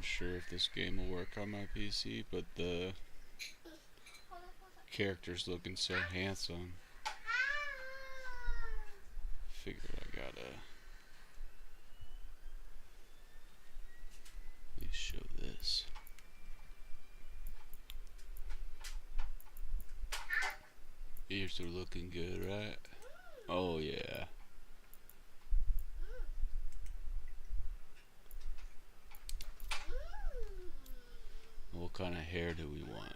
sure if this game will work on my PC, but the character's looking so handsome. Figured I gotta at least show this. Ears are looking good, right? Oh yeah. What kind of hair do we want?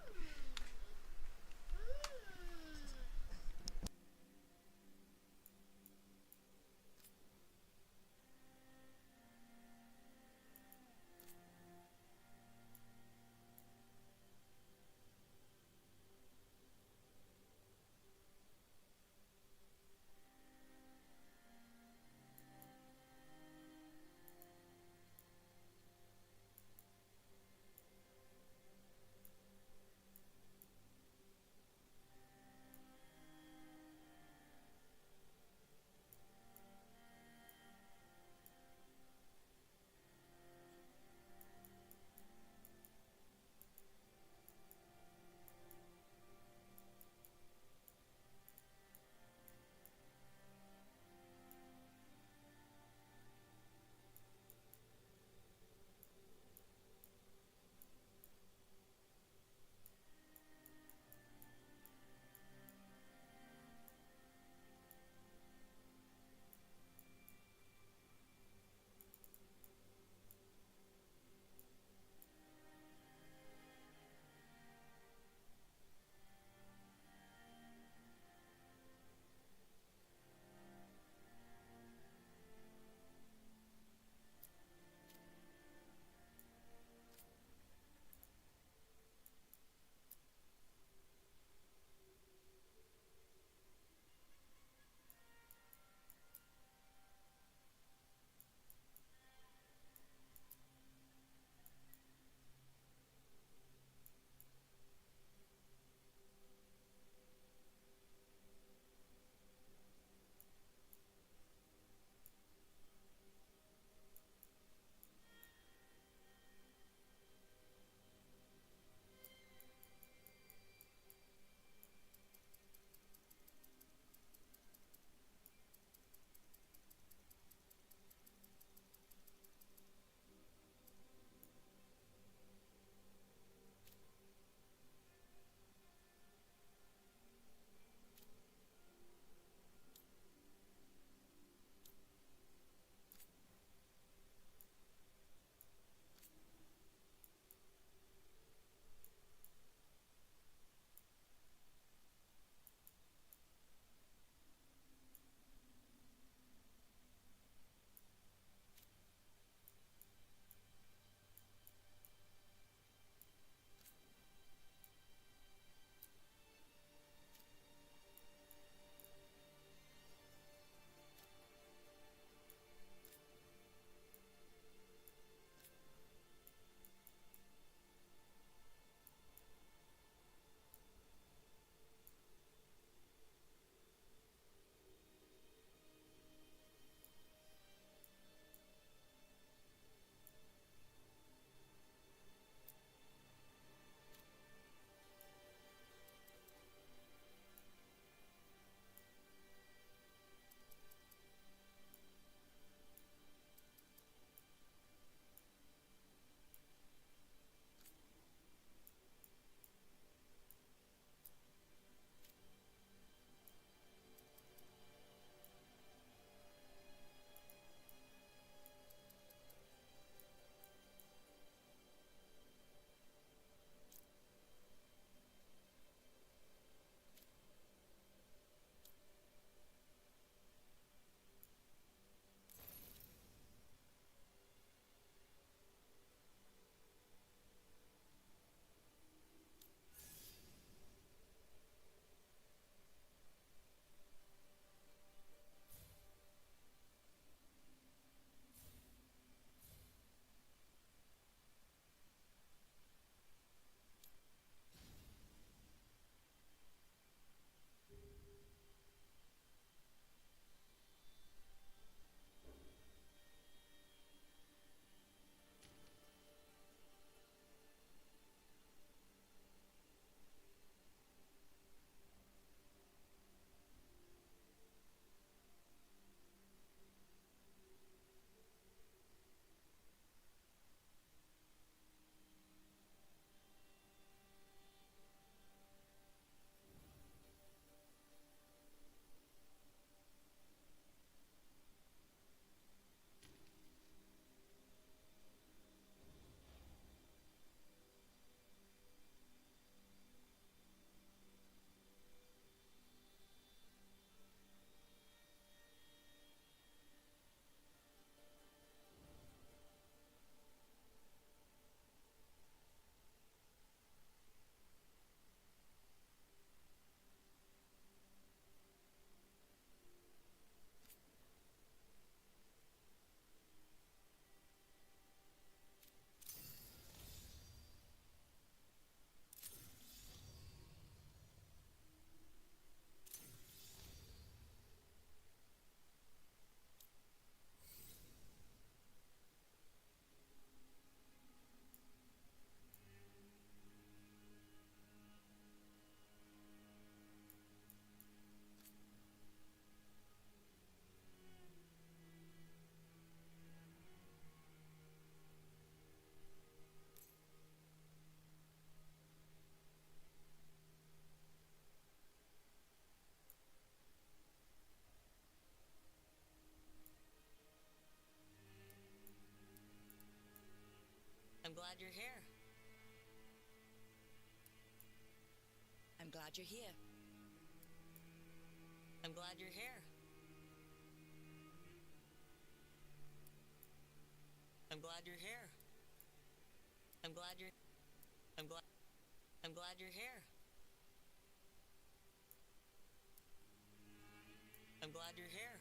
glad you're here. I'm glad you're here. I'm glad you're here. I'm glad you're here. I'm glad you're I'm glad you're here. I'm glad you're here.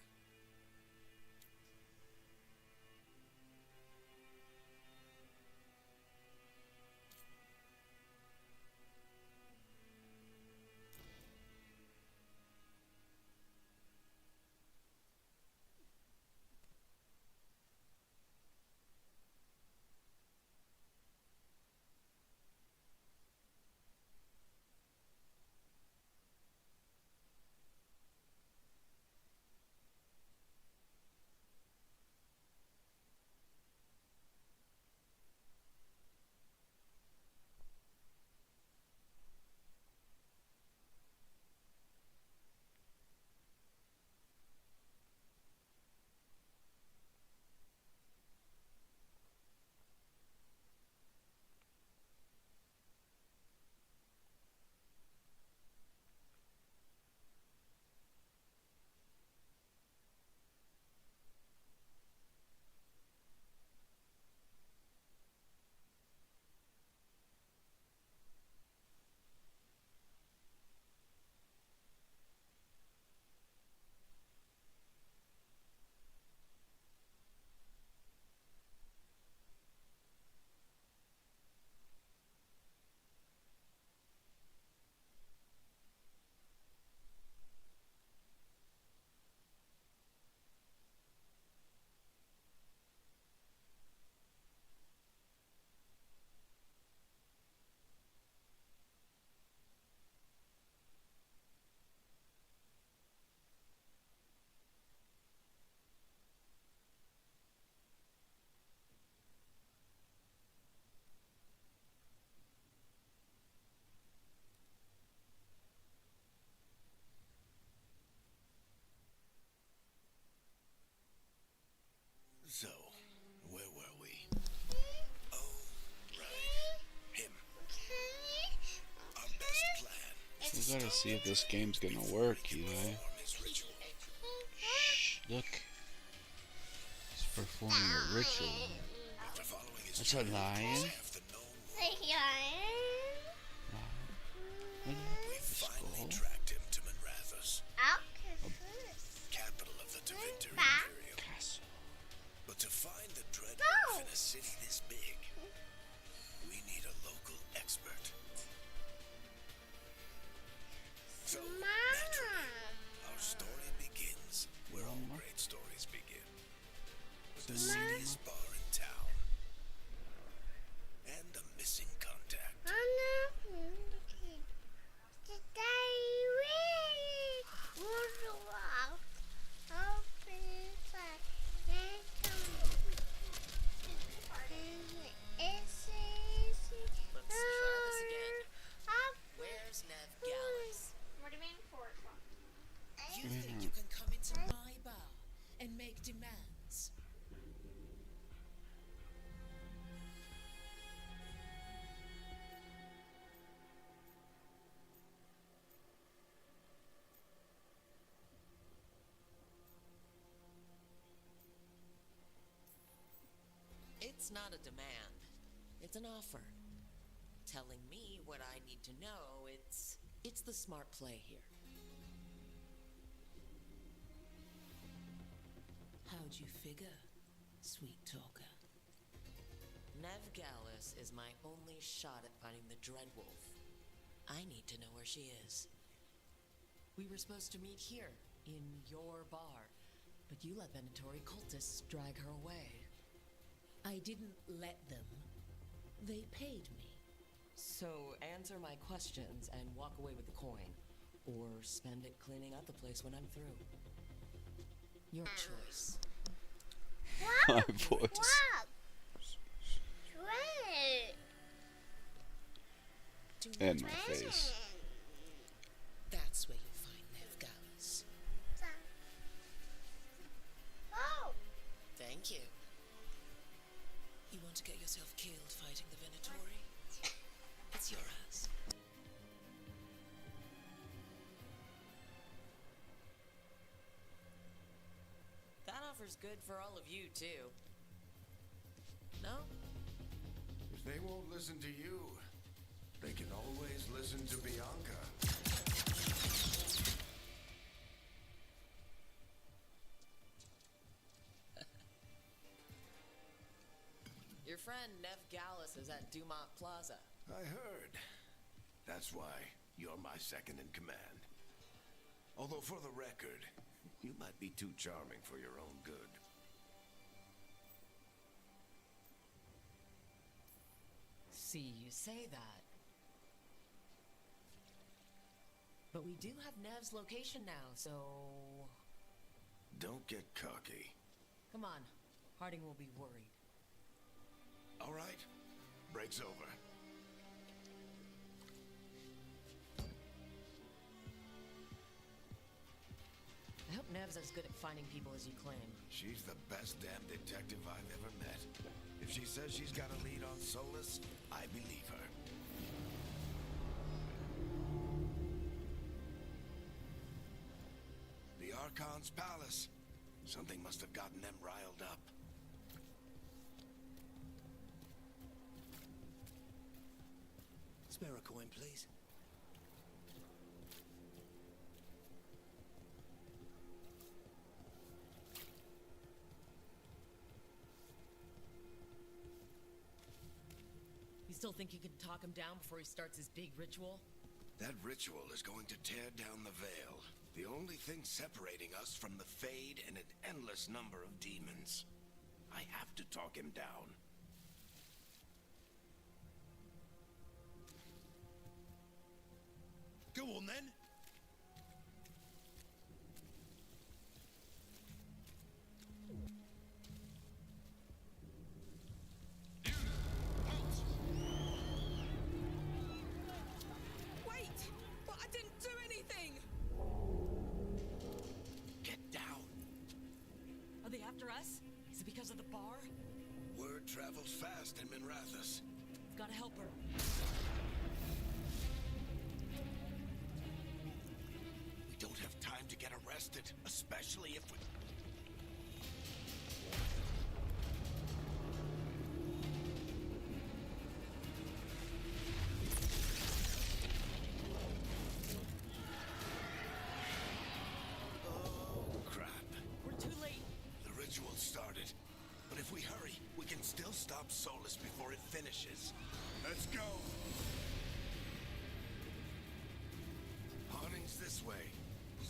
So, where were we? Oh, right. Him. Our best plan. We gotta see if this game's gonna work, Eli. Shh, look. He's performing a ritual. That's a lion? We finally tracked him to Manrathus, capital of the Tevinter Imperium. Castle. But to find the dread wolf in a city this big, we need a local expert. So, naturally, our story begins where all great stories begin. With the seediest bar in town. And a missing contact. Let's try this again. Where's Veilgaurd? What do you mean for? You think you can come into my bar and make demands? It's not a demand. It's an offer. Telling me what I need to know, it's the smart play here. How'd you figure, sweet talker? Veilgaurd is my only shot at finding the Dreadwolf. I need to know where she is. We were supposed to meet here, in your bar, but you let Venatori cultists drag her away. I didn't let them. They paid me. So answer my questions and walk away with the coin, or spend it cleaning up the place when I'm through. Your choice. My voice. And my face. That's where you'll find Veilgaurd. Thank you. You want to get yourself killed fighting the whatever's good for all of you, too. No? If they won't listen to you, they can always listen to Bianca. Your friend Nev Gallus is at Dumont Plaza. I heard. That's why you're my second in command. Although for the record, you might be too charming for your own good. See, you say that. But we do have Nev's location now, so... Don't get cocky. Come on. Harding will be worried. All right. Break's over. I hope Nev's as good at finding people as you claim. She's the best damn detective I've ever met. If she says she's got a lead on Solus, I believe her. The Archon's palace. Something must have gotten them riled up. Spare a coin, please. You still think you can talk him down before he starts his big ritual? That ritual is going to tear down the veil. The only thing separating us from the Fade and an endless number of demons. I have to talk him down. Go on, then. Wait! But I didn't do anything! Get down. Are they after us? Is it because of the bar? Word travels fast in Minrathous. We've gotta help her. We don't have time to get arrested, especially if we... Oh, crap. We're too late. The ritual started. But if we hurry, we can still stop Solus before it finishes. Let's go! Harding's this way.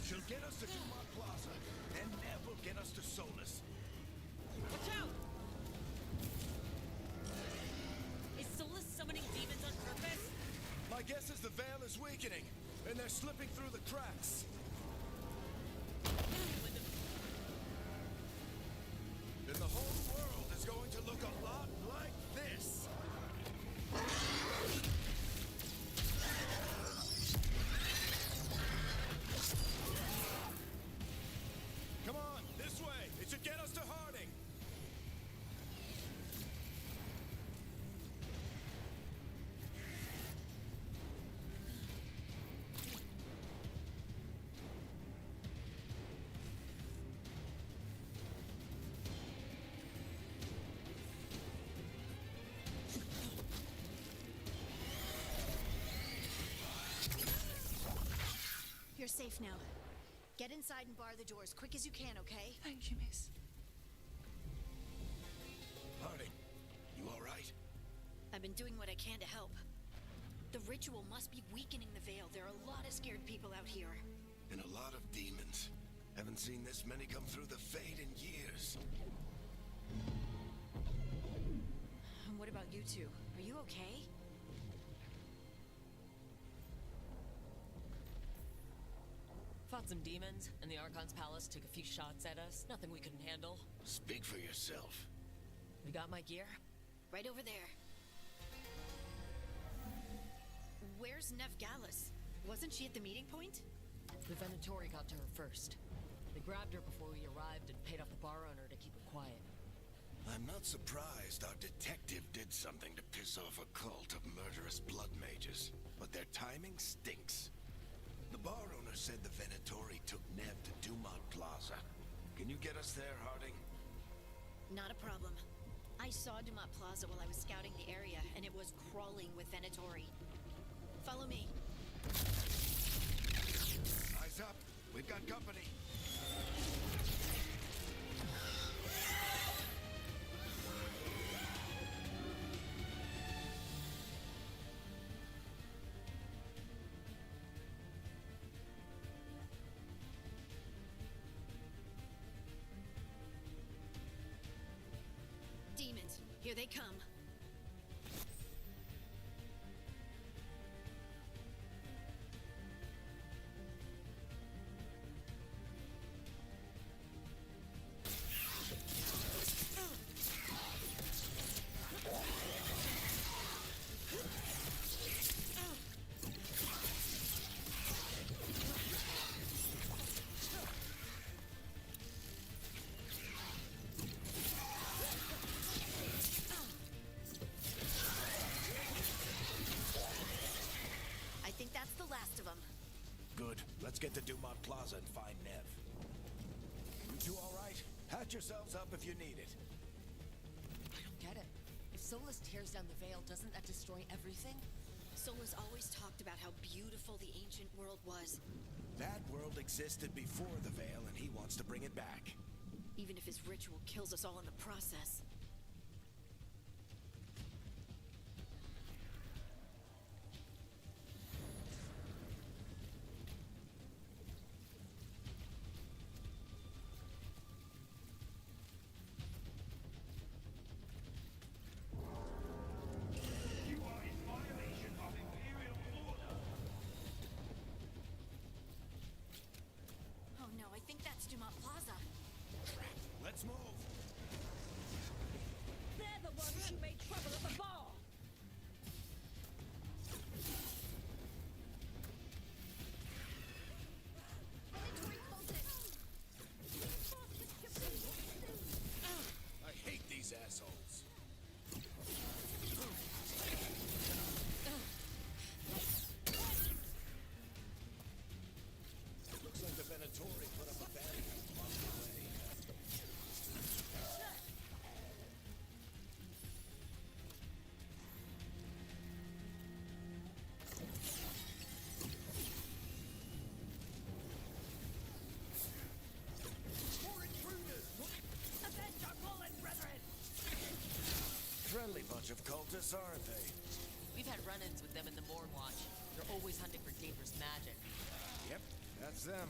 She'll get us to Dumont Plaza, and Nev will get us to Solus. Watch out! Is Solus summoning demons on purpose? My guess is the veil is weakening, and they're slipping through the cracks. When the Then the whole world is going to look a lot like this. Come on, this way. It should get us to Harding. You're safe now. Get inside and bar the doors quick as you can, okay? Thank you, miss. Harding, you all right? I've been doing what I can to help. The ritual must be weakening the veil. There are a lot of scared people out here. And a lot of demons. Haven't seen this many come through the Fade in years. And what about you two? Are you okay? Fought some demons, and the Archon's palace took a few shots at us. Nothing we couldn't handle. Speak for yourself. We got my gear? Right over there. Where's Nev Gallus? Wasn't she at the meeting point? The Venatori got to her first. They grabbed her before we arrived and paid off the bar owner to keep her quiet. I'm not surprised our detective did something to piss off a cult of murderous blood mages, but their timing stinks. The bar owner said the Venatori took Nev to Dumont Plaza. Can you get us there, Harding? Not a problem. I saw Dumont Plaza while I was scouting the area, and it was crawling with Venatori. Follow me. Eyes up. We've got company. Demons, here they come. I think that's the last of them. Good. Let's get to Dumont Plaza and find Nev. You two all right? Patch yourselves up if you need it. I don't get it. If Solus tears down the Veil, doesn't that destroy everything? Solus always talked about how beautiful the ancient world was, That world existed before the Veil, and he wants to bring it back. even if his ritual kills us all in the process. Oh no, I think that's Dumont Plaza. Let's move. They're the ones who made trouble at the bar. I hate these assholes. Looks like the Venatori put up a barrier and blocked the way. Avenge our fallen brethren! Friendly bunch of cultists, aren't they? We've had run-ins with them in the Morn Watch. They're always hunting for dangerous magic. Yep, that's them.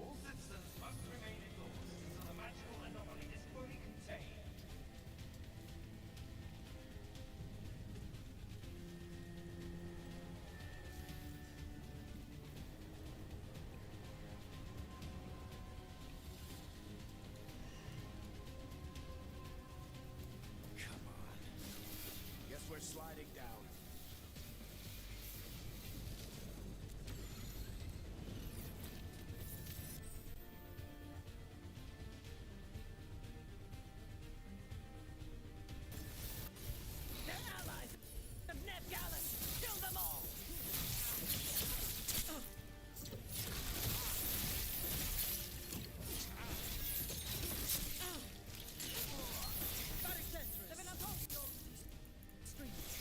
All citizens must remain indoors until the magical anomaly is fully contained. Come on. Guess we're sliding down. They're allies of Ned Gallus! Kill them all! Very dangerous. They've been unholy. Streets.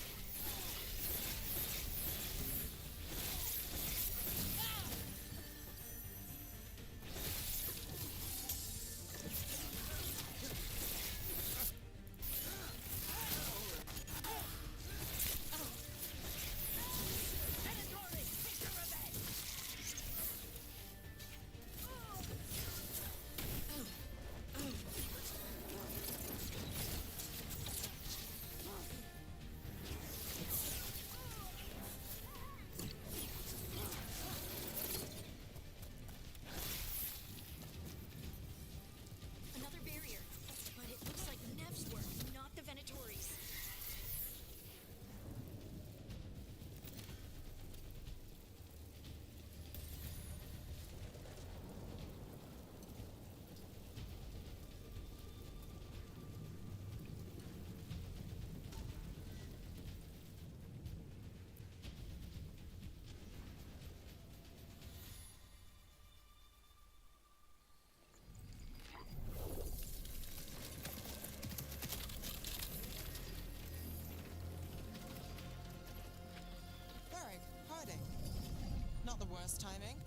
worse timing?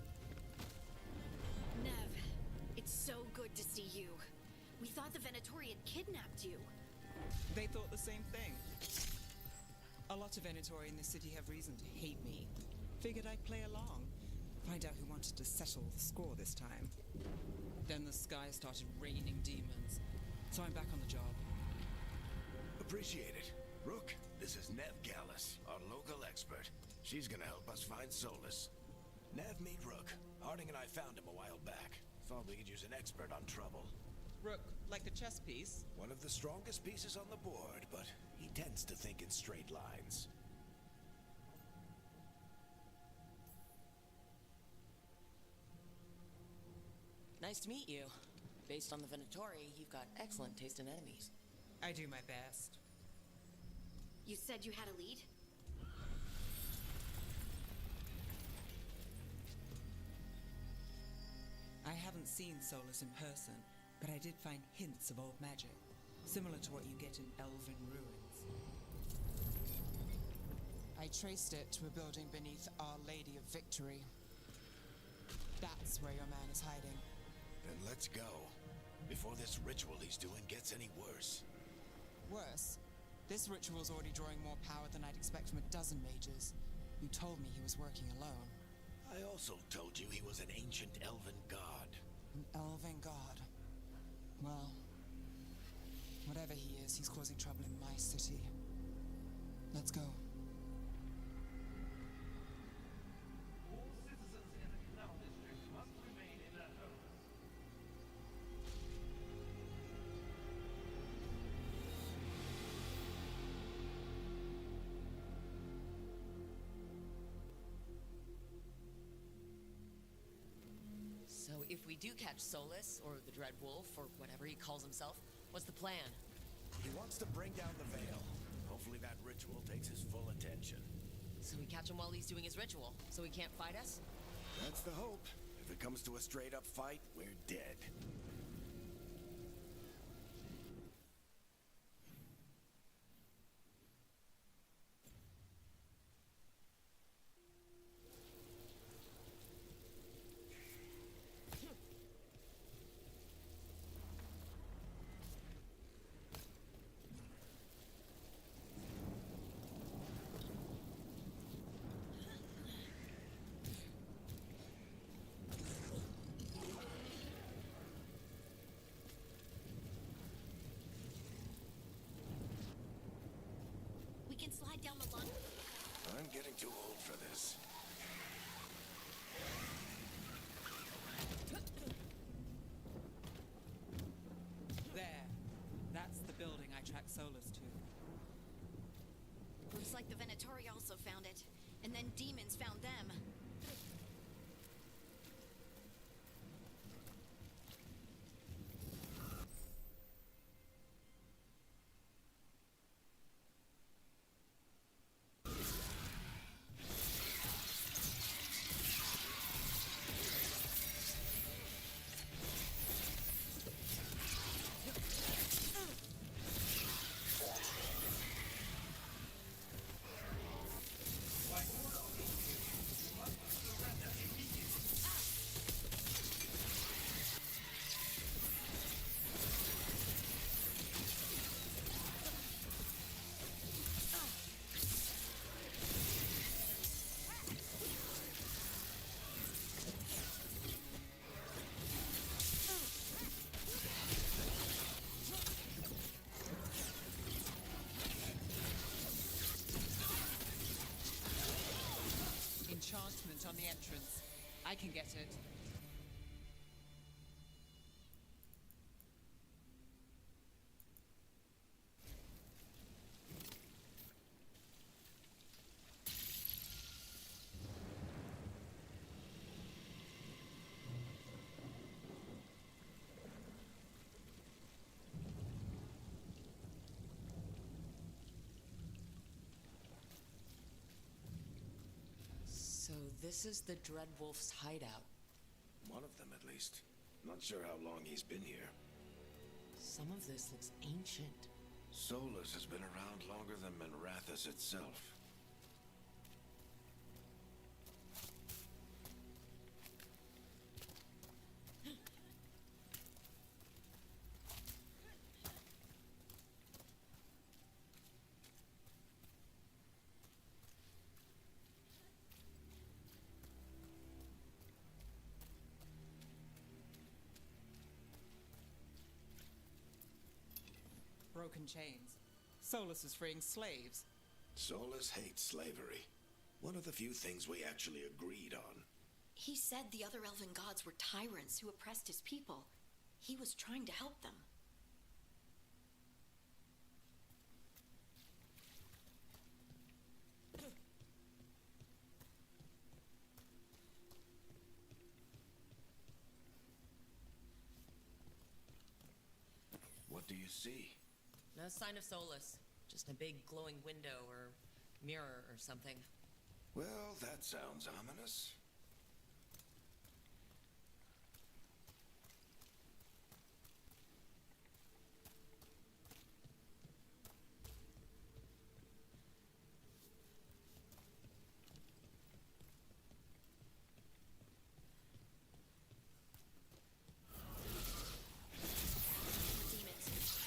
Nev, it's so good to see you. We thought the Venatori had kidnapped you. They thought the same thing. A lot of Venatori in this city have reason to hate me. Figured I'd play along. Find out who wanted to settle the score this time. Then the sky started raining demons. So I'm back on the job. Appreciate it. Rook, this is Nev Gallus, our local expert. She's gonna help us find Solus. Nev, meet Rook. Harding and I found him a while back. Thought we could use an expert on trouble. Rook, like the chess piece? One of the strongest pieces on the board, but he tends to think in straight lines. Nice to meet you. Based on the Venatori, you've got excellent taste in enemies. I do my best. You said you had a lead? I haven't seen Solus in person, but I did find hints of old magic, similar to what you get in elven ruins. I traced it to a building beneath Our Lady of Victory. That's where your man is hiding. Then let's go. Before this ritual he's doing gets any worse. Worse, this ritual's already drawing more power than I'd expect from a dozen mages. You told me he was working alone. I also told you he was an ancient elven god. An elven god. Well, whatever he is, he's causing trouble in my city. Let's go. All citizens in the Canal District must remain in their homes. So if we do catch Solus, or the Dread Wolf, or whatever he calls himself, what's the plan? He wants to bring down the veil. Hopefully that ritual takes his full attention. So we catch him while he's doing his ritual, so he can't fight us? That's the hope. If it comes to a straight-up fight, we're dead. We can slide down the lung. I'm getting too old for this. There. That's the building I tracked Solus to. Looks like the Venatori also found it. And then demons found them. Enchantment on the entrance. I can get it. So this is the Dread Wolf's hideout. One of them, at least. Not sure how long he's been here. Some of this looks ancient. Solus has been around longer than Manrathus itself. broken chains. Solus is freeing slaves. Solus hates slavery. One of the few things we actually agreed on. He said the other elven gods were tyrants who oppressed his people. He was trying to help them. What do you see? No sign of Solus. Just a big glowing window or mirror or something. Well, that sounds ominous. Demons.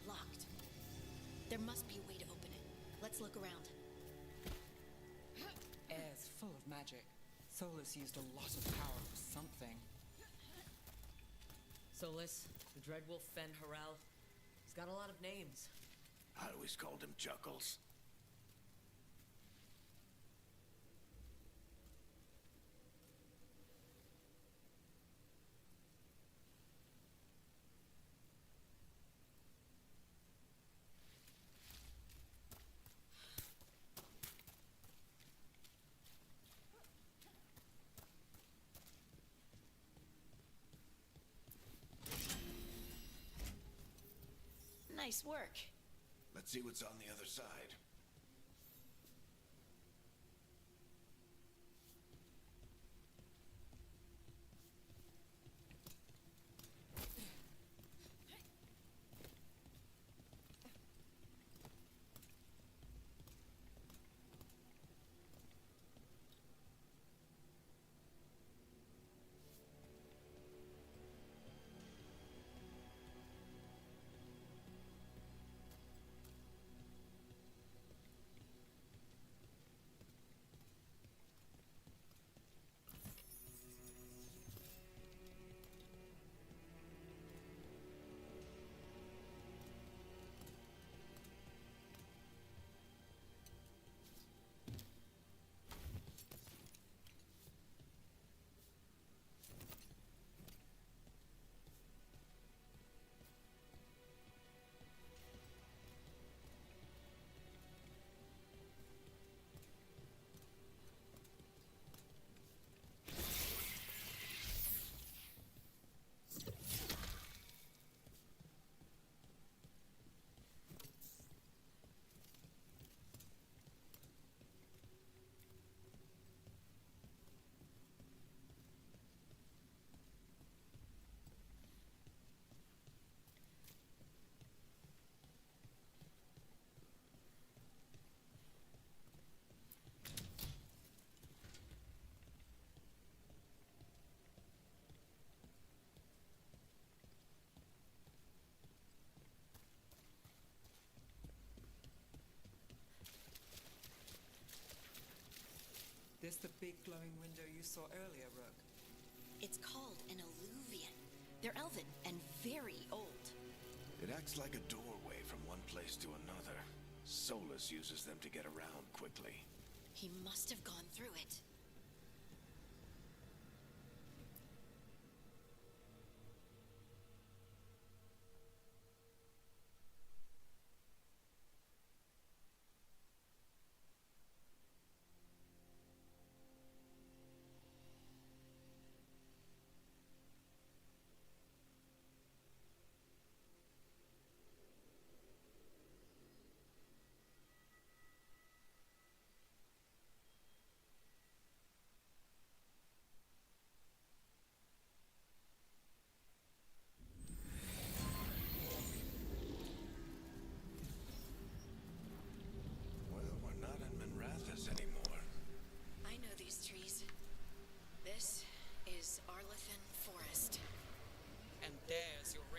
Locked. There must be a way to open it. Let's look around. Air's full of magic. Solus used a lot of power for something. Solus, the Dreadwolf Fen Harel. He's got a lot of names. I always called him Chuckles. Nice work. Let's see what's on the other side. This the big glowing window you saw earlier, Rook? It's called an alluvian. They're elven and very old. It acts like a doorway from one place to another. Solus uses them to get around quickly. He must have gone through it.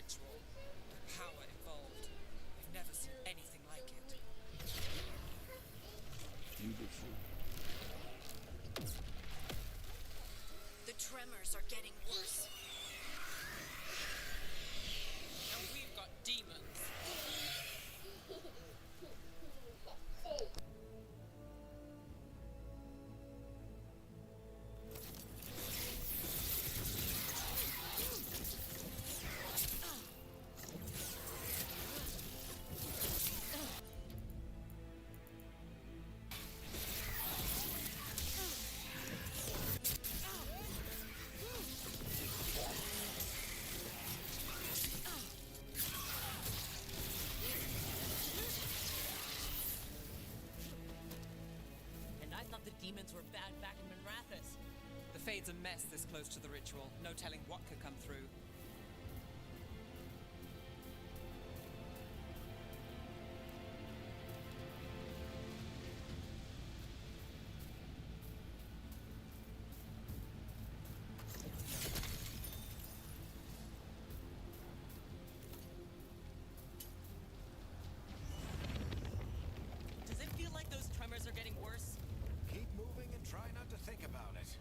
ritual. The power involved. I've never seen anything like it. Beautiful. The tremors are getting worse. And we've got demons. And I thought the demons were bad back in Minrathous. The Fade's a mess this close to the ritual. No telling what could come through. Does it feel like those tremors are getting worse? Keep moving and try not to think about it.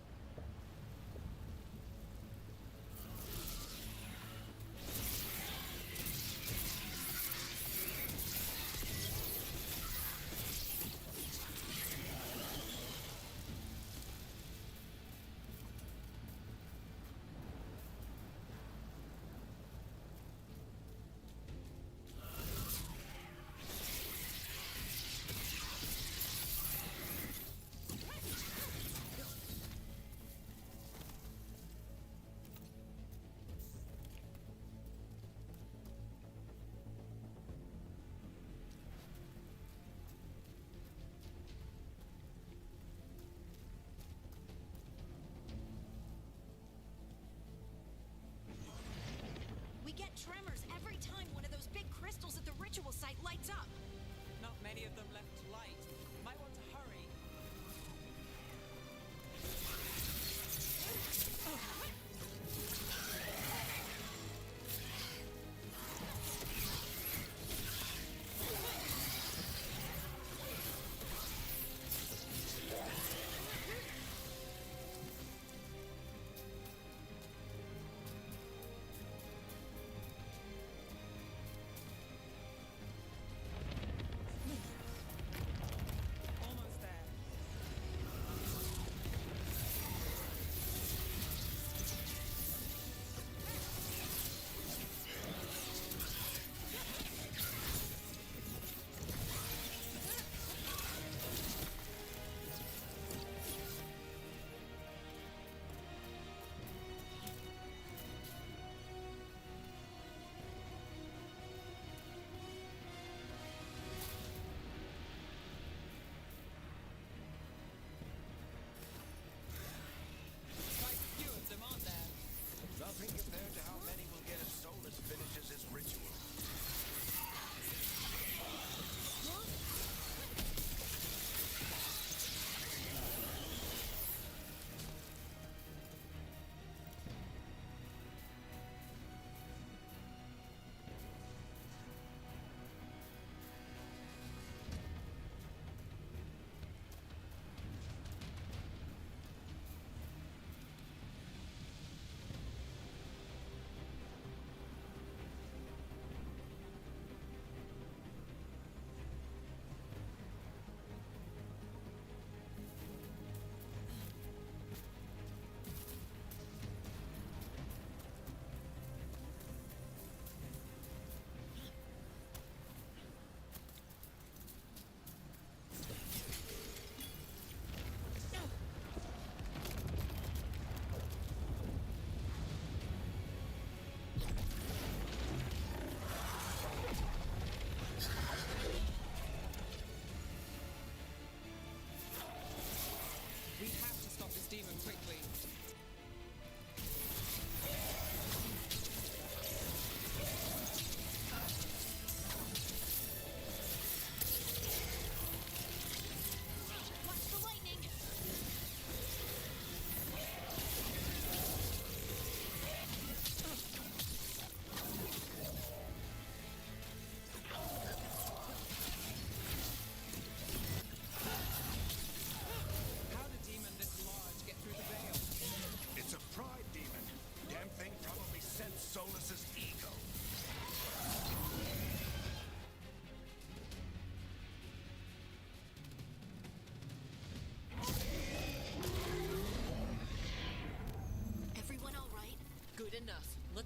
We get tremors every time one of those big crystals at the ritual site lights up. Not many of them left to light. Might want to hurry.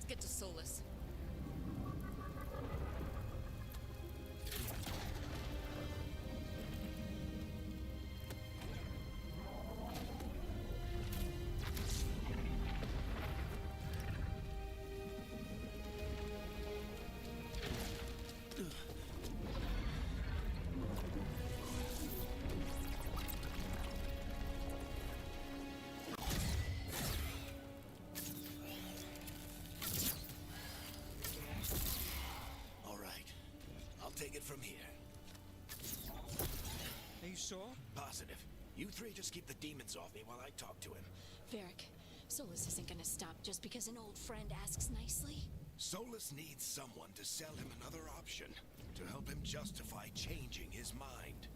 Let's get to Solus. All right. I'll take it from here. Are you sure? Positive. You three just keep the demons off me while I talk to him. Varric, Solus isn't gonna stop just because an old friend asks nicely. Solus needs someone to sell him another option, to help him justify changing his mind.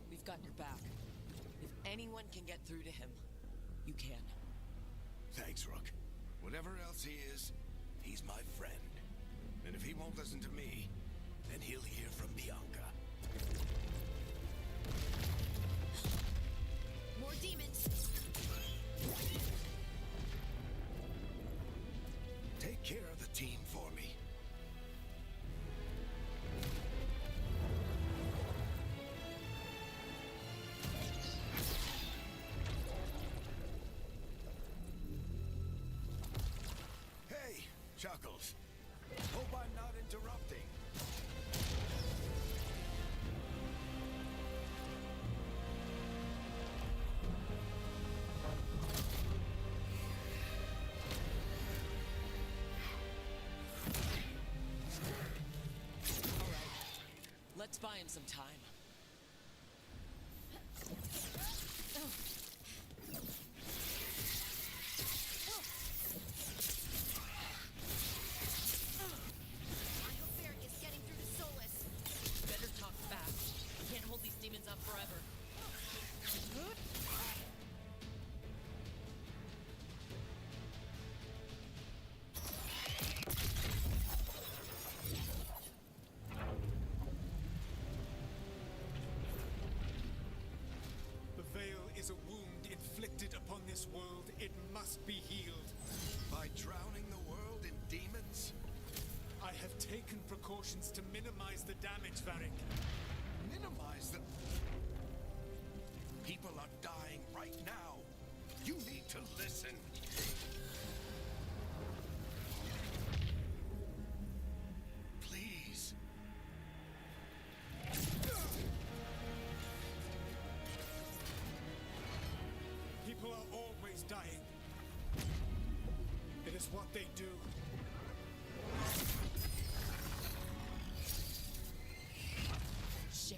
We've got your back. If anyone can get through to him, you can. Thanks, Rook. Whatever else he is, he's my friend. And if he won't listen to me, then he'll hear from Bianca. More demons! Take care of the team for me. Hey, Chuckles. Hope I'm not interrupting. All right. Let's buy him some time. I hope Varric is getting through to Solus. Better talk fast. Can't hold these demons up forever. The veil is a wound inflicted upon this world. It must be healed. By drowning the world in demons? I have taken precautions to minimize the damage, Varric. Minimize the... People are dying right now. You need to listen. Please. People are always dying. It is what they do. Shit.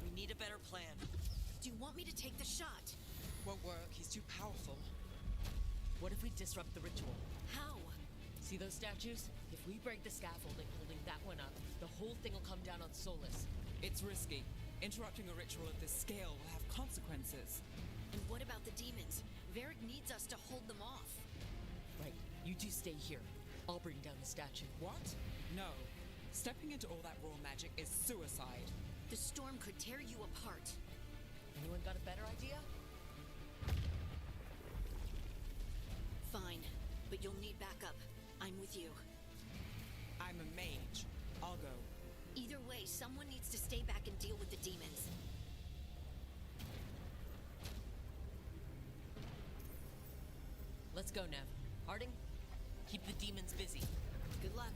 We need a better plan. Do you want me to take the shot? Won't work. He's too powerful. What if we disrupt the ritual? How? See those statues? If we break the scaffolding holding that one up, the whole thing will come down on Solus. It's risky. Interrupting a ritual of this scale will have consequences. And what about the demons? Varric needs us to hold them off. Right. You two stay here. I'll bring down the statue. What? No. Stepping into all that raw magic is suicide. The storm could tear you apart. Anyone got a better idea? Fine, but you'll need backup. I'm with you. I'm a mage. I'll go. Either way, someone needs to stay back and deal with the demons. Let's go, Nev. Harding, keep the demons busy. Good luck.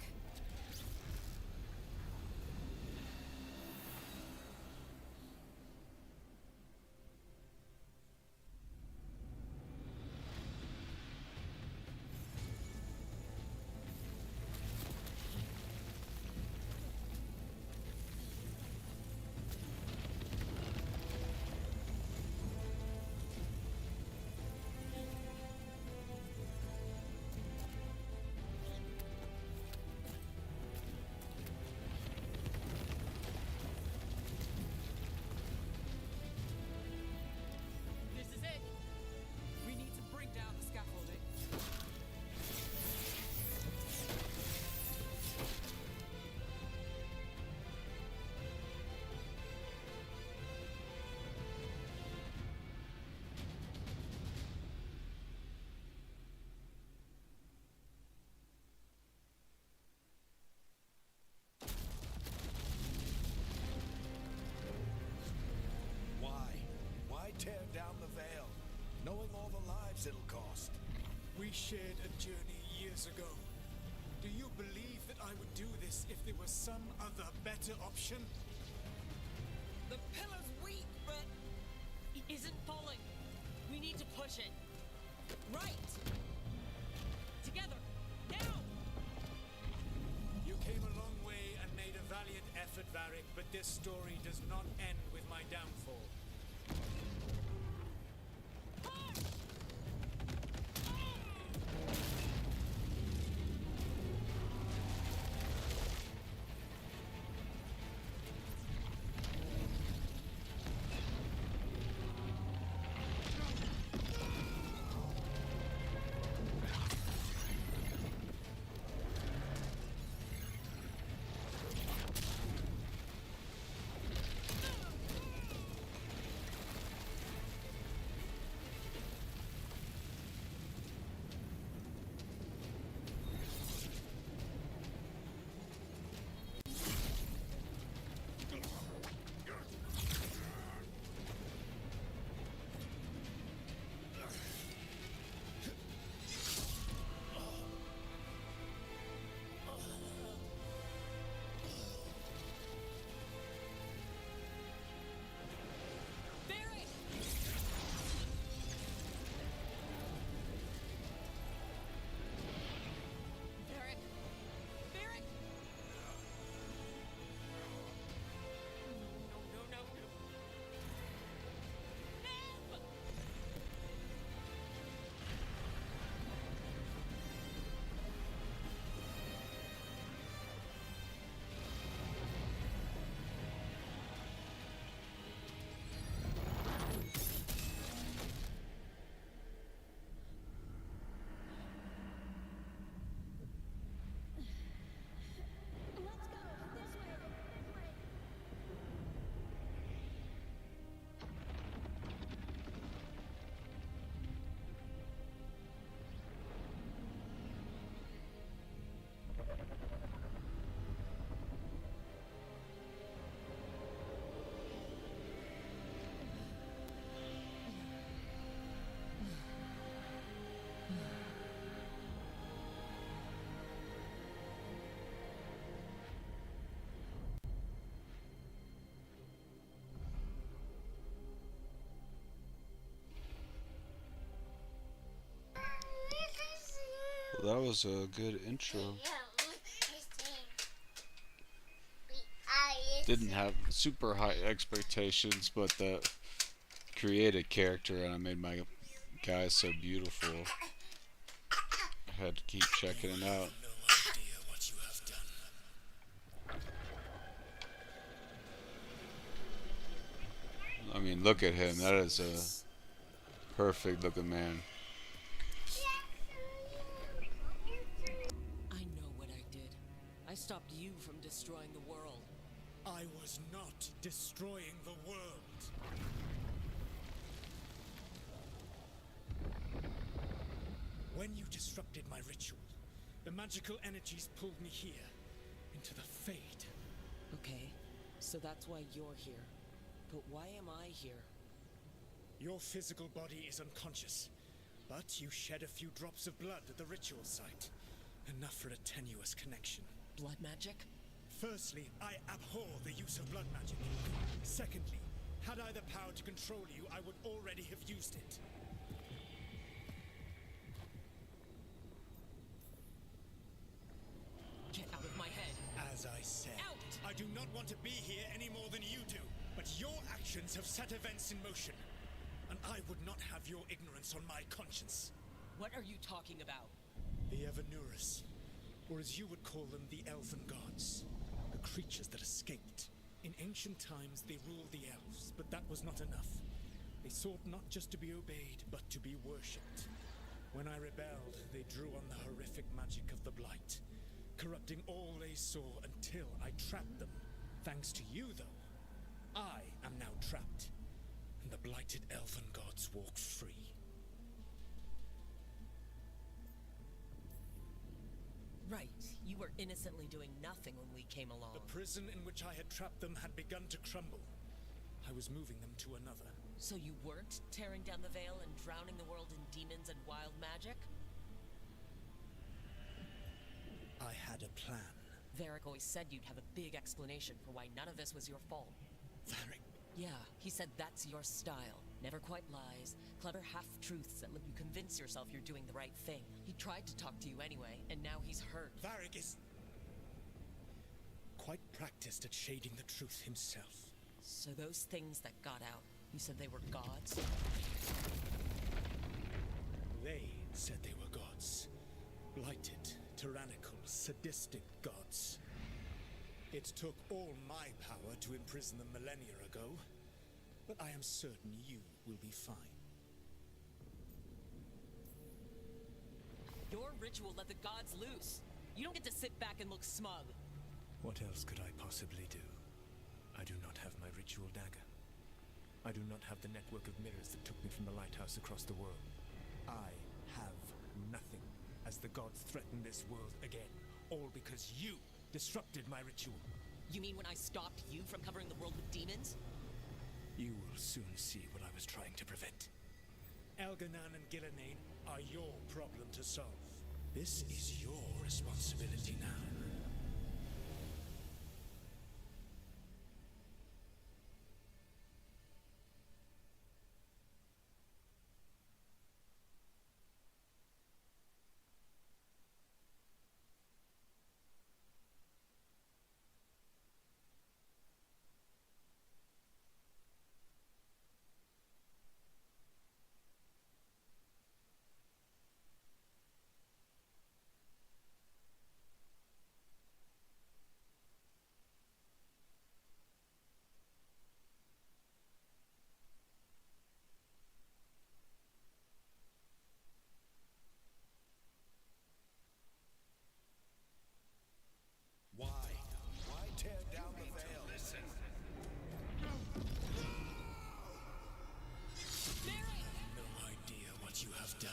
much it'll cost. We shared a journey years ago. Do you believe that I would do this if there was some other better option? The pillar's weak, but it isn't falling. We need to push it. Right! Together! Now! You came a long way and made a valiant effort, Varric, but this story does not end with my downfall. That was a good intro. Didn't have super high expectations, but the created character and I made my guy so beautiful. I had to keep checking it out. I mean, look at him. That is a perfect looking man. I know what I did. I stopped you from destroying the world. I was not destroying the world. When you disrupted my ritual, the magical energies pulled me here, into the Fade. Okay, so that's why you're here. But why am I here? Your physical body is unconscious, but you shed a few drops of blood at the ritual site. Enough for a tenuous connection. Blood magic? Firstly, I abhor the use of blood magic. Secondly, had I the power to control you, I would already have used it. Get out of my head. As I said, Out! I do not want to be here any more than you do. But your actions have set events in motion. And I would not have your ignorance on my conscience. What are you talking about? The Evanurus, or as you would call them, the Elven Gods. The creatures that escaped. In ancient times, they ruled the elves, but that was not enough. They sought not just to be obeyed, but to be worshipped. When I rebelled, they drew on the horrific magic of the Blight, corrupting all they saw until I trapped them. Thanks to you, though, I am now trapped, and the blighted Elven Gods walk free. Right. You were innocently doing nothing when we came along. The prison in which I had trapped them had begun to crumble. I was moving them to another. So you weren't tearing down the Veil and drowning the world in demons and wild magic? I had a plan. Varric always said you'd have a big explanation for why none of this was your fault. Varric, Yeah, he said that's your style. Never quite lies, clever half-truths that let you convince yourself you're doing the right thing. He tried to talk to you anyway, and now he's hurt. Varric is quite practiced at shading the truth himself. So those things that got out, you said they were gods? They said they were gods. Blighted, tyrannical, sadistic gods. It took all my power to imprison them millennia ago, but I am certain you will be fine. Your ritual let the gods loose. You don't get to sit back and look smug. What else could I possibly do? I do not have my ritual dagger. I do not have the network of mirrors that took me from the lighthouse across the world. I have nothing, as the gods threaten this world again. All because you disrupted my ritual. You mean when I stopped you from covering the world with demons? You will soon see what I was trying to prevent. Elganan and Gillenane are your problem to solve. This is your responsibility now. Why? Why tear down the veil? Listen. No idea what you have done.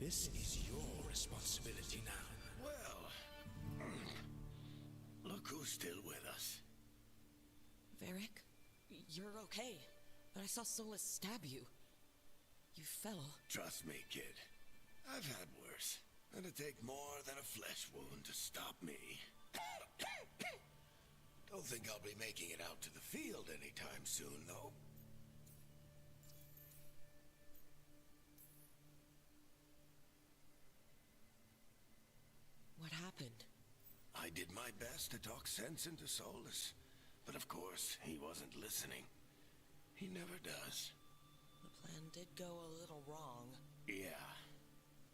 This is your responsibility now. Well, look who's still with us. Varric, you're okay. But I saw Solus stab you. You fell. Trust me, kid. I've had worse. It'd take more than a flesh wound to stop me. Don't think I'll be making it out to the field anytime soon, though. What happened? I did my best to talk sense into Solus, but of course, he wasn't listening. He never does. The plan did go a little wrong. Yeah.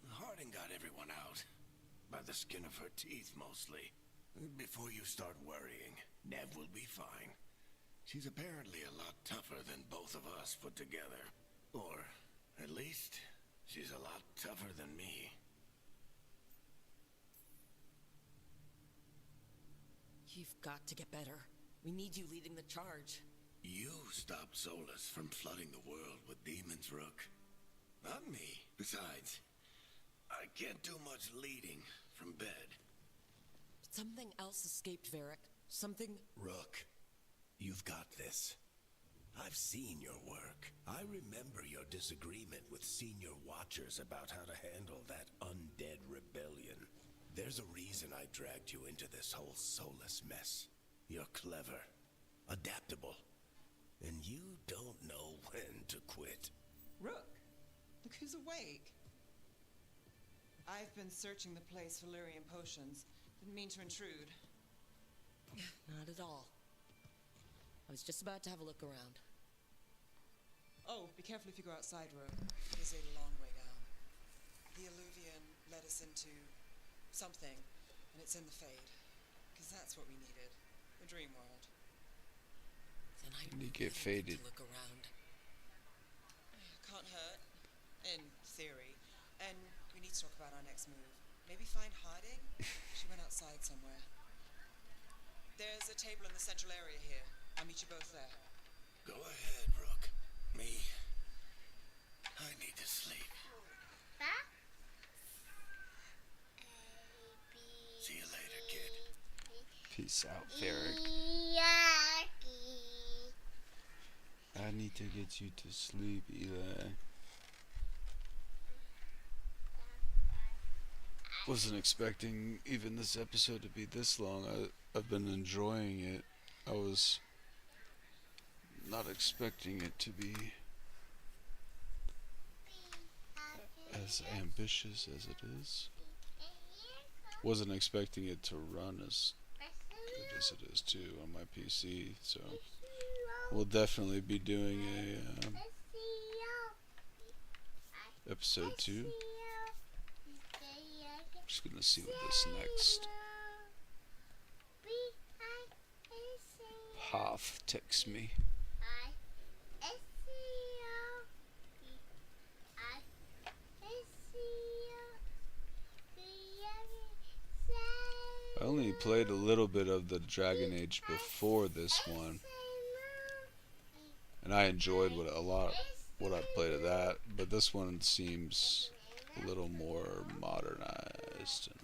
Harding got everyone out. By the skin of her teeth, mostly. Before you start worrying, Nev will be fine. She's apparently a lot tougher than both of us put together. Or, at least, she's a lot tougher than me. You've got to get better. We need you leading the charge. You stopped Solus from flooding the world with demons, Rook. Not me. Besides, I can't do much leading from bed. Something else escaped, Varric. Something... Rook, you've got this. I've seen your work. I remember your disagreement with senior watchers about how to handle that undead rebellion. There's a reason I dragged you into this whole Solus mess. You're clever, adaptable, and you don't know when to quit. Rook, look who's awake. I've been searching the place for lyrium potions. Didn't mean to intrude. Not at all. I was just about to have a look around. Oh, be careful if you go outside, Rook. It is a long way down. The Alluvian led us into something, and it's in the Fade. Because that's what we needed. The dream world. Then I You really get need faded. to look around. Can't hurt, in theory. And we need to talk about our next move. Maybe find Harding? She went outside somewhere. There's a table in the central area here. I'll meet you both there. Go ahead, Rook. Me, I need to sleep. See you later, kid. Peace out, Varric. I I need to get you to sleep, Eli. Wasn't expecting even this episode to be this long. I've been enjoying it. I was not expecting it to be as ambitious as it is. Wasn't expecting it to run as good as it is too on my PC. So we'll definitely be doing a episode 2. Just gonna see what this next. Hoff texts me. I only played a little bit of the Dragon Age before this one, and I enjoyed what I played of that. But this one seems a little more modernized. And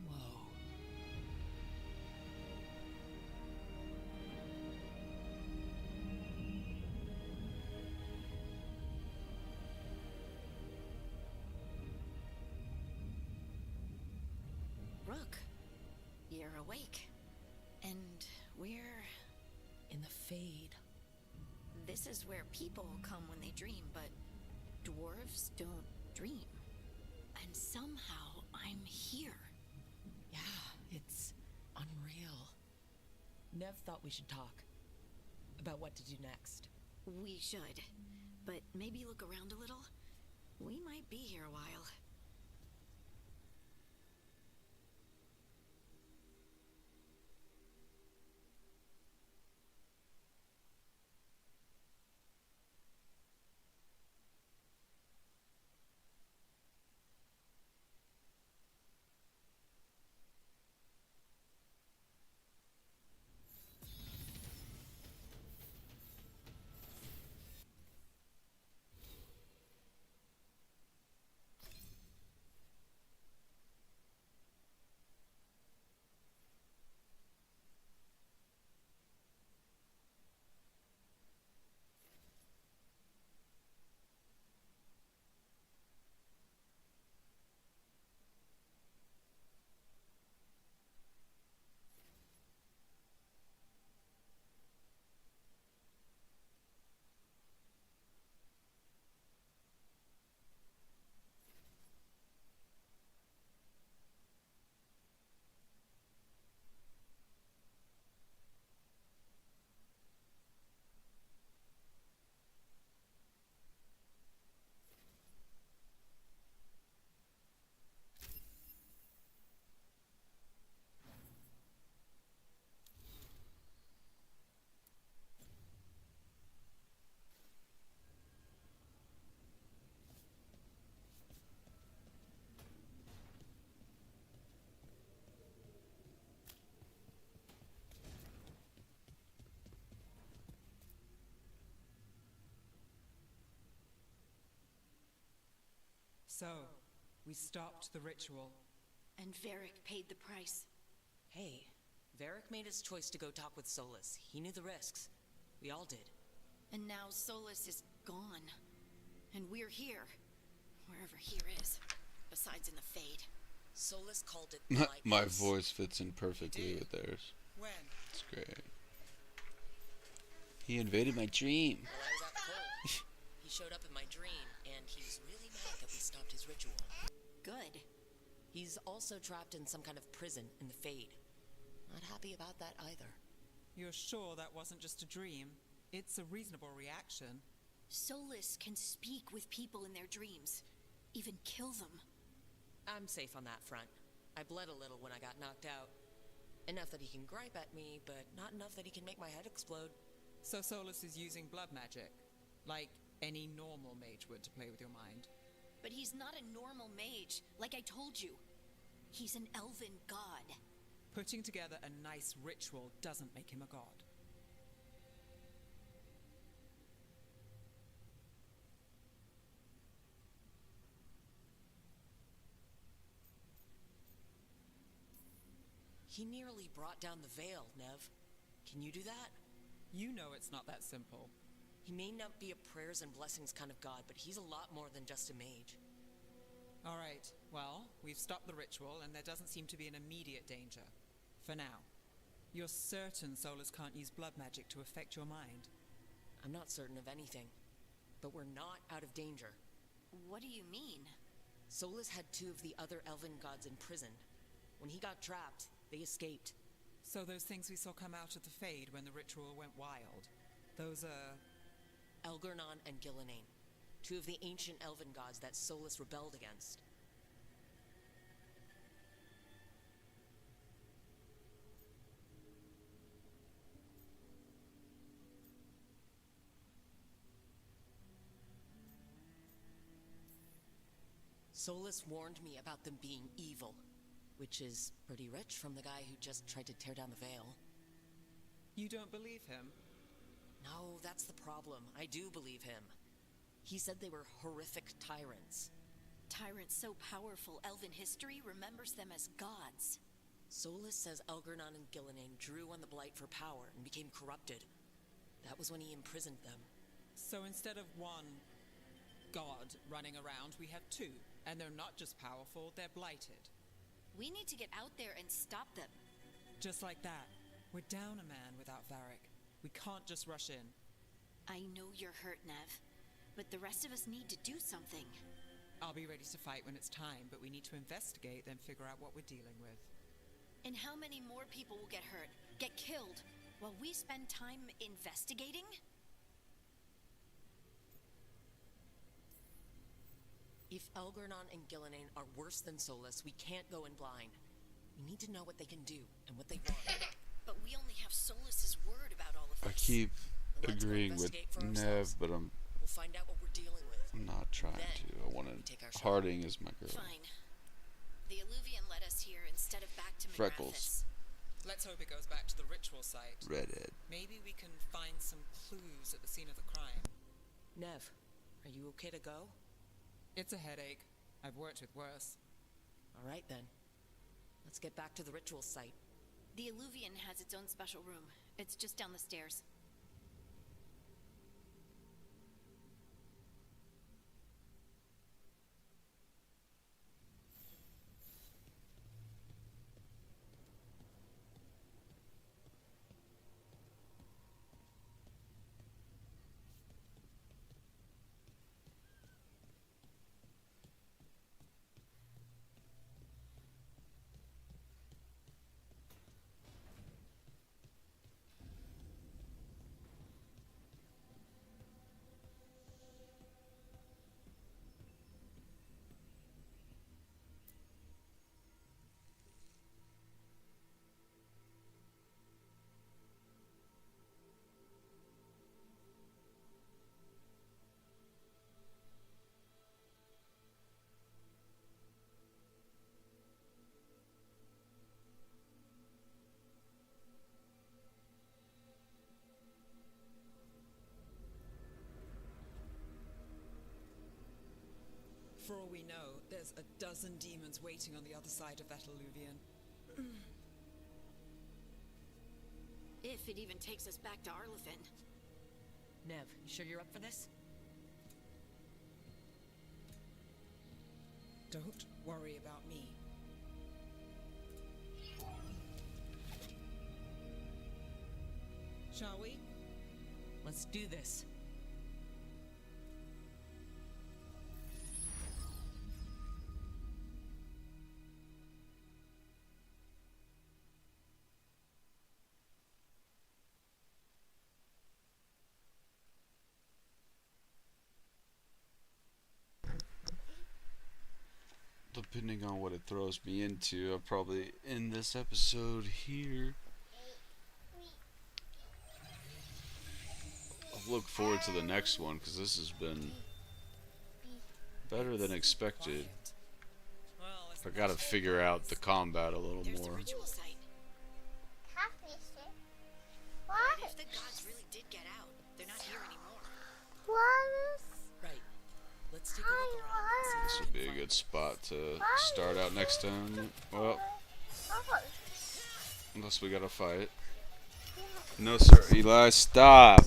Whoa. Rook, you're awake. And we're... In the Fade. This is where people come when they dream, but dwarves don't dream. And somehow I'm here. Yeah, it's unreal. Nev thought we should talk about what to do next. We should. But maybe look around a little. We might be here a while. So, we stopped the ritual. And Varric paid the price. Hey, Varric made his choice to go talk with Solus. He knew the risks. We all did. And now Solus is gone. And we're here. Wherever here is. Besides in the Fade. Solus called it the my lighthouse. voice fits in perfectly with theirs. When? It's great. He invaded my dream. While I was out cold, he showed up in my dream, and he was really mad that we stopped his ritual. Good. He's also trapped in some kind of prison in the Fade. Not happy about that either. You're sure that wasn't just a dream? It's a reasonable reaction. Solus can speak with people in their dreams. Even kill them. I'm safe on that front. I bled a little when I got knocked out. Enough that he can gripe at me, but not enough that he can make my head explode. So Solus is using blood magic, like any normal mage would to play with your mind. But he's not a normal mage, like I told you. He's an elven god. Putting together a nice ritual doesn't make him a god. He nearly brought down the Veil, Nev. Can you do that? You know it's not that simple. He may not be a prayers and blessings kind of god, but he's a lot more than just a mage. All right, well, we've stopped the ritual and there doesn't seem to be an immediate danger. For now. You're certain Solus can't use blood magic to affect your mind? I'm not certain of anything, but we're not out of danger. What do you mean? Solus had 2 of the other elven gods imprisoned. When he got trapped, they escaped. So those things we saw come out of the Fade when the ritual went wild, those are... Elgurnon and Gillenane, 2 of the ancient elven gods that Solus rebelled against. Solus warned me about them being evil, which is pretty rich from the guy who just tried to tear down the Veil. You don't believe him? No, that's the problem. I do believe him. He said they were horrific tyrants. Tyrants so powerful elven history remembers them as gods. Solus says Elgurnon and Gillenane drew on the Blight for power and became corrupted. That was when he imprisoned them. So instead of one god running around, we have 2. And they're not just powerful, they're blighted. We need to get out there and stop them. Just like that. We're down a man without Varric. We can't just rush in. I know you're hurt, Nev, but the rest of us need to do something. I'll be ready to fight when it's time, but we need to investigate, then figure out what we're dealing with. And how many more people will get hurt, get killed, while we spend time investigating? If Elgurnon and Gillenane are worse than Solus, we can't go in blind. We need to know what they can do and what they want. But we only have Solus's word about all of this. I keep Let's go agreeing with investigate for Nev, ourselves. but I'm We'll find out what we're dealing with. not trying Then, to. I want we take our to. shot. Harding is my girl. Fine. The Illuvian led us here instead of back to Freckles. Magrathis. Let's hope it goes back to the ritual site. Redhead. Maybe we can find some clues at the scene of the crime. Nev, are you okay to go? It's a headache. I've worked with worse. All right then. Let's get back to the ritual site. The Illuvian has its own special room. It's just down the stairs. For all we know, there's a dozen demons waiting on the other side of that Illuvian. If it even takes us back to Arlithin. Nev, you sure you're up for this? Don't worry about me. Shall we? Let's do this. Depending on what it throws me into, I'll probably end this episode here. I'll look forward to the next one because this has been better than expected. Well, wasn't I gotta that figure out the combat a little There's the more. ritual site. But if the gods really did get out, they're not here anymore. right. Let's take a look around and see This if would we be can a find good it. spot to start out next time. Well, unless we gotta fight. No, sir. Eli, stop.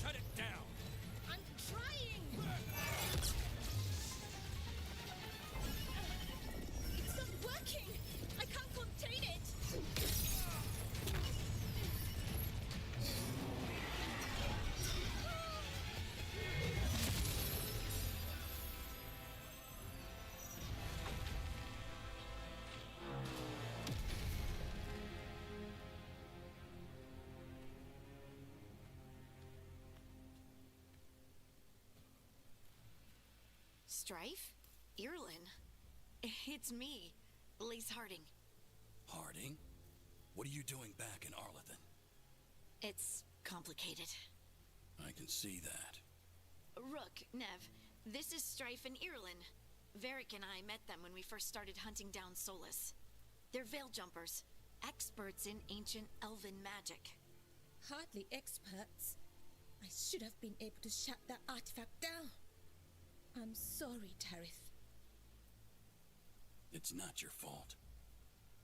Shut it down! I'm trying! It's not working! I can't contain it! Strife? Irlin? It's me, Lace Harding. Harding? What are you doing back in Arlethan? It's complicated. I can see that. Rook, Nev, this is Strife and Irlin. Varric and I met them when we first started hunting down Solus. They're veil jumpers, experts in ancient elven magic. Hardly experts. I should have been able to shut that artifact down. I'm sorry, Tarith. It's not your fault.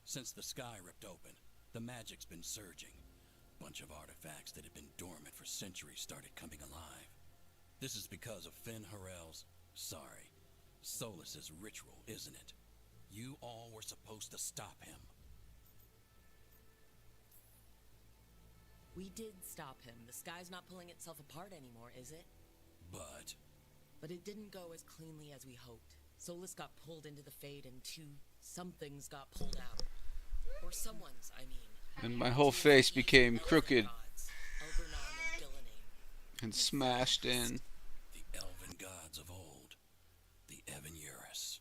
Since the sky ripped open, the magic's been surging. Bunch of artifacts that had been dormant for centuries started coming alive. This is because of Finn Harel's, Solus's ritual, isn't it? You all were supposed to stop him. We did stop him. The sky's not pulling itself apart anymore, is it? But it didn't go as cleanly as we hoped. Solus got pulled into the Fade and somethings got pulled out. Or someone's, I mean. And my whole face became crooked Gods, Elbernon and Gillename. and smashed in. the elven gods of old, the Evan-Urus,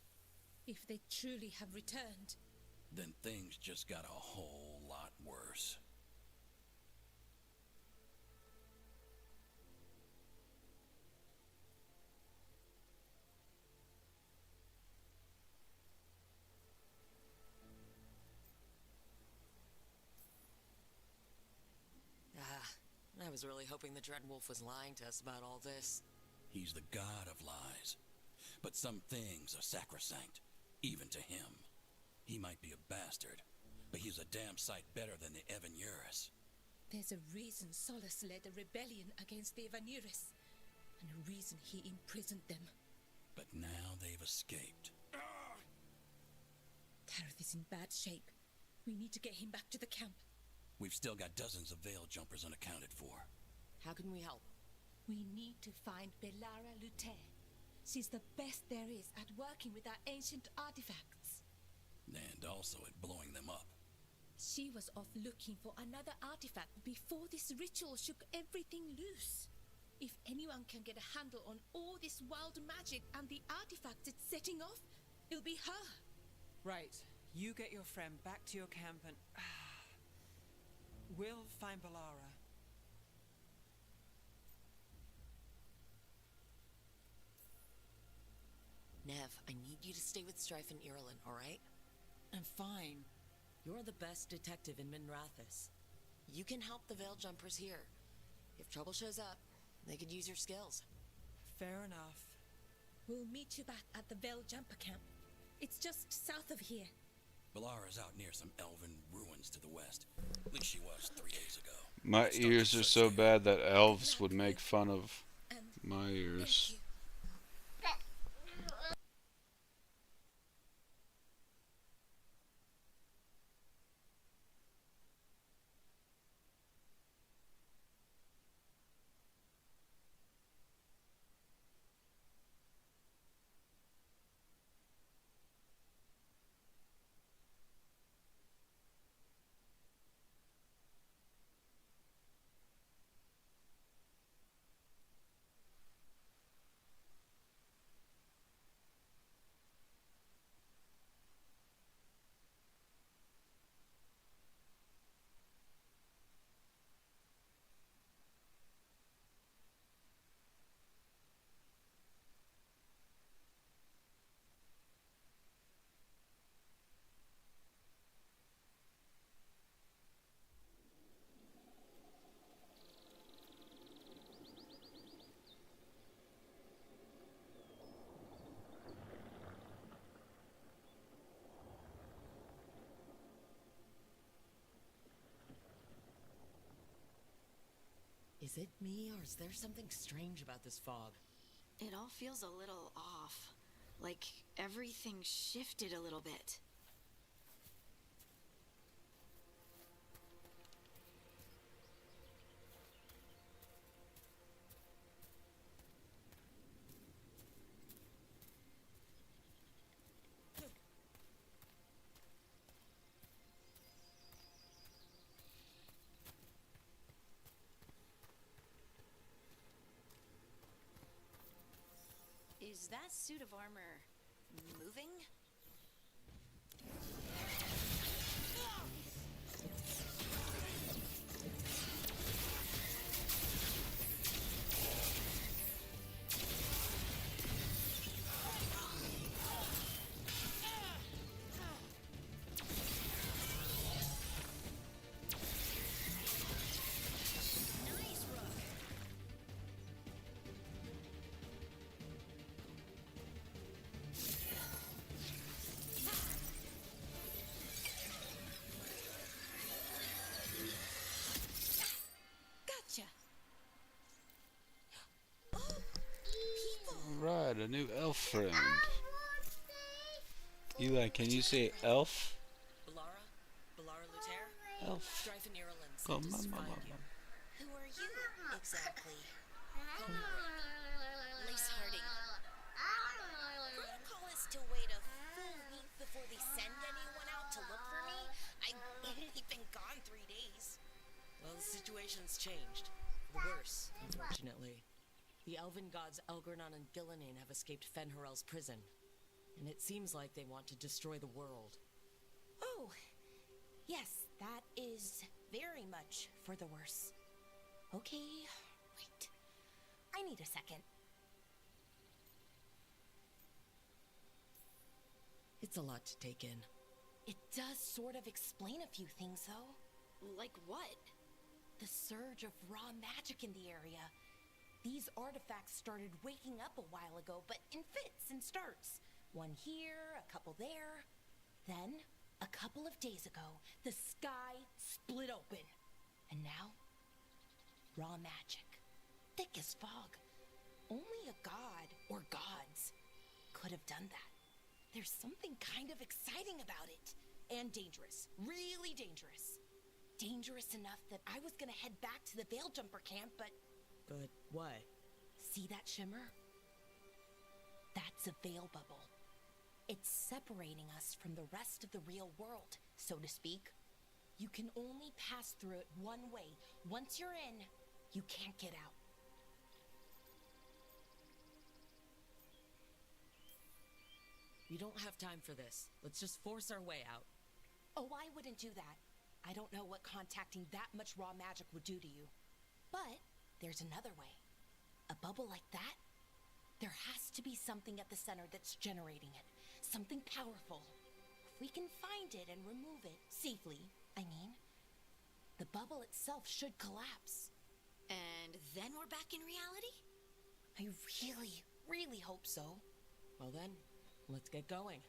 If they truly have returned, then things just got a whole lot worse. I was really hoping the Dreadwolf was lying to us about all this. He's the god of lies. But some things are sacrosanct, even to him. He might be a bastard, but he's a damn sight better than the Evan-Urus. there's a reason Solus led a rebellion against the Evan-Urus, and a reason he imprisoned them. But now they've escaped. Tarith is in bad shape. We need to get him back to the camp. We've still got dozens of veil jumpers unaccounted for. How can we help? We need to find Belara Lute. She's the best there is at working with our ancient artifacts. And also at blowing them up. She was off looking for another artifact before this ritual shook everything loose. If anyone can get a handle on all this wild magic and the artifacts it's setting off, it'll be her. Right. You get your friend back to your camp and... we'll find Belara. Nev, I need you to stay with Strife and Irlin, alright? I'm fine. You're the best detective in Minrathis. You can help the Veil Jumpers here. If trouble shows up, they could use your skills. Fair enough. We'll meet you back at the Veil Jumper camp. It's just south of here. Belara's out near some elven ruins to the west. At least she was 3 days ago. My Let's start ears the are search so there. bad that elves would make fun of And my thank ears. you. Is it me, or is there something strange about this fog? It all feels a little off. Like everything shifted a little bit. Is that suit of armor moving? Nice, Rook. Gotcha. Oh, people. Right, a new elf friend. Eli, can you say elf? Balara Luther? Elf. Strife and Ireland Come sent us to on, find mama. you. Who are you exactly? Lace Harding. Protocol is to wait a full week before they send anyone out to look for me. I've only been gone 3 days. Well, the situation's changed. For the worse, unfortunately. The elven gods Elgornon and Gillinane have escaped Fen'Harel's prison. And it seems like they want to destroy the world. Oh, yes, that is very much for the worse. Okay, wait. I need a second. It's a lot to take in. It does sort of explain a few things, though. Like what? The surge of raw magic in the area. These artifacts started waking up a while ago, but in fits and starts. One here, a couple there. Then, a couple of days ago, the sky split open. And now, raw magic. Thick as fog. Only a god, or gods, could have done that. There's something kind of exciting about it. And dangerous. Really dangerous. Dangerous enough that I was gonna head back to the Veilgjumper camp, but... But what? See that shimmer? That's a veil bubble. It's separating us from the rest of the real world, so to speak. You can only pass through it one way. Once you're in, you can't get out. We don't have time for this. Let's just force our way out. Oh, I wouldn't do that. I don't know what contacting that much raw magic would do to you. But there's another way. A bubble like that? There has to be something at the center that's generating it. Something powerful. If we can find it and remove it safely, I mean, the bubble itself should collapse. And then we're back in reality? I really, really hope so. Well then, let's get going.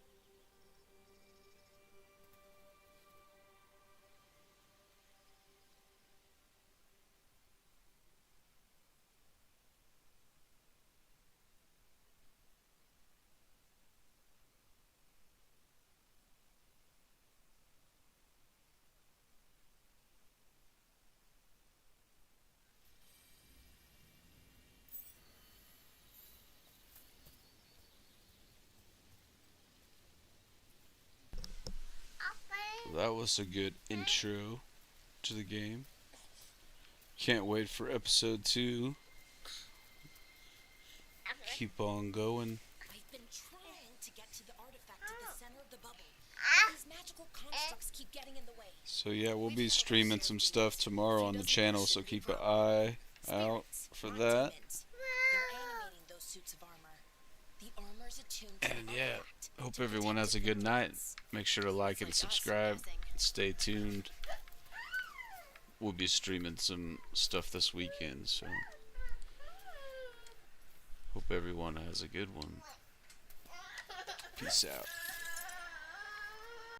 That was a good intro to the game. Can't wait for episode 2. Keep on going. I've been trying to get to the artifact at the center of the bubble, but these magical constructs keep getting in the way. So yeah, we'll be streaming some stuff tomorrow on the channel, so keep an eye out for that. They're animating those suits of armor. The armor's attuned to And the yeah, artifact hope to everyone detect has a good night. difference. Make sure to like and subscribe. Stay tuned. We'll be streaming some stuff this weekend, so hope everyone has a good one. Peace out.